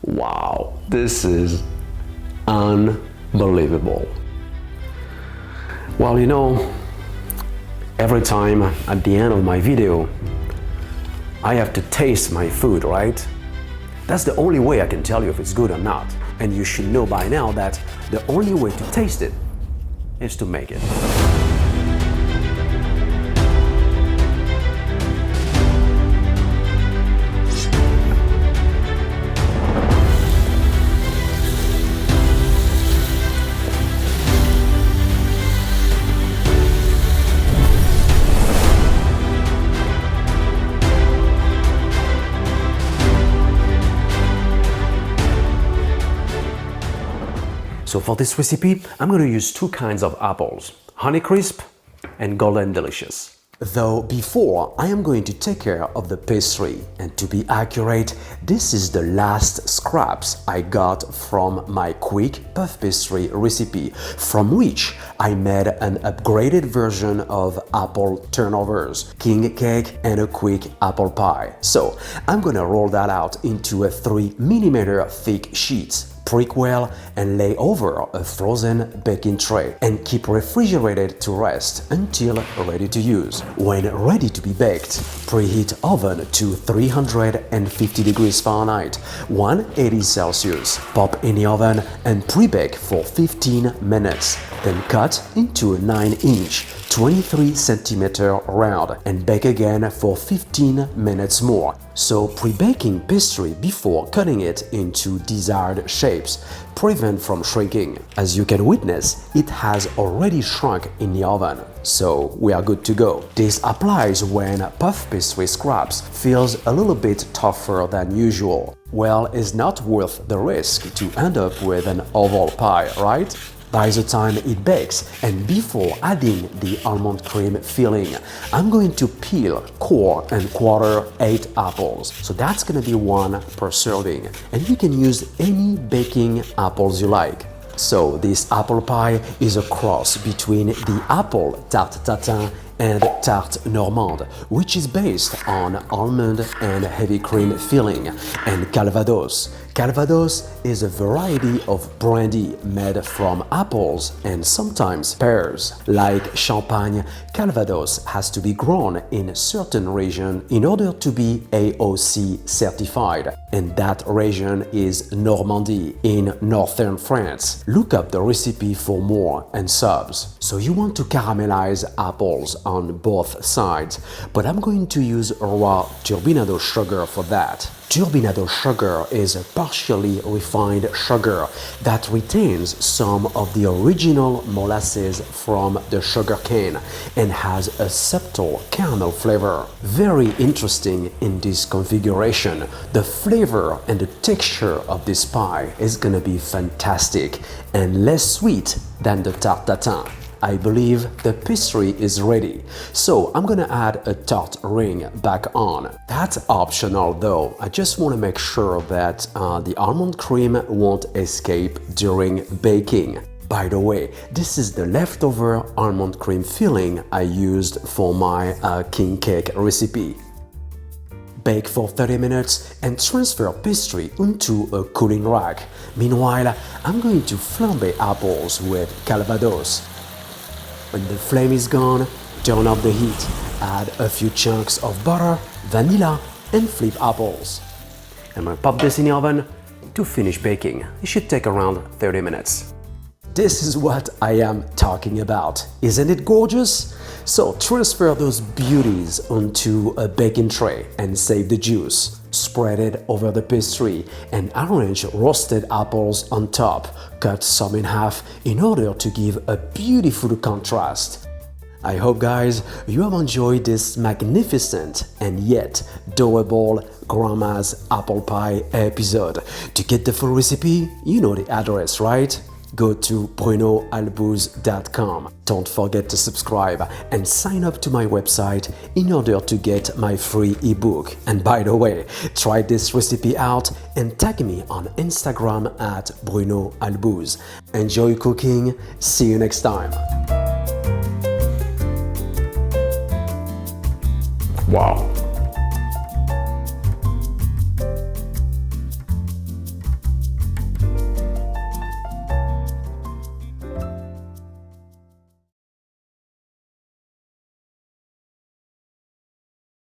Wow, this is unbelievable. Well, every time at the end of my video, I have to taste my food, right? That's the only way I can tell you if it's good or not. And you should know by now that the only way to taste it is to make it. So for this recipe, I'm going to use two kinds of apples, Honeycrisp and Golden Delicious. Though before, I am going to take care of the pastry, and to be accurate, this is the last scraps I got from my quick puff pastry recipe, from which I made an upgraded version of apple turnovers, king cake and a quick apple pie. So I'm gonna roll that out into a 3mm thick sheet, prick well and lay over a frozen baking tray and keep refrigerated to rest until ready to use. When ready to be baked, preheat oven to 350 degrees Fahrenheit, 180 Celsius. Pop in the oven and pre-bake for 15 minutes. Then cut into a 9-inch, 23cm round and bake again for 15 minutes more. So pre-baking pastry before cutting it into desired shapes prevent from shrinking. As you can witness, it has already shrunk in the oven, so we are good to go. This applies when puff pastry scraps feels a little bit tougher than usual. Well, it's not worth the risk to end up with an oval pie, right? By the time it bakes and before adding the almond cream filling, I'm going to peel, core and quarter 8 apples. So that's going to be 1 per serving, and you can use any baking apples you like. So this apple pie is a cross between the apple Tarte Tatin and Tarte Normande, which is based on almond and heavy cream filling, and Calvados. Calvados is a variety of brandy made from apples and sometimes pears. Like Champagne, Calvados has to be grown in a certain region in order to be AOC certified, and that region is Normandy in northern France. Look up the recipe for more and subs. So you want to caramelize apples on both sides, but I'm going to use raw turbinado sugar for that. Turbinado sugar is a partially refined sugar that retains some of the original molasses from the sugar cane and has a subtle caramel flavor. Very interesting in this configuration. The flavor and the texture of this pie is gonna be fantastic and less sweet than the Tarte Tatin. I believe the pastry is ready, so I'm gonna add a tart ring back on. That's optional though. I just want to make sure that the almond cream won't escape during baking. By the way, this is the leftover almond cream filling I used for my king cake recipe. Bake for 30 minutes and transfer pastry into a cooling rack. Meanwhile, I'm going to flambe apples with Calvados. When the flame is gone, turn off the heat, add a few chunks of butter, vanilla, and flip apples. I'm gonna pop this in the oven to finish baking. It should take around 30 minutes. This is what I am talking about. Isn't it gorgeous? So transfer those beauties onto a baking tray and save the juice. Spread it over the pastry and arrange roasted apples on top. Cut some in half in order to give a beautiful contrast. I hope, guys, you have enjoyed this magnificent and yet doable grandma's apple pie episode. To get the full recipe, you know the address, right? Go to brunoalbouze.com. Don't forget to subscribe and sign up to my website in order to get my free ebook. And by the way, try this recipe out and tag me on Instagram at Bruno Albouze. Enjoy cooking. See you next time. Wow.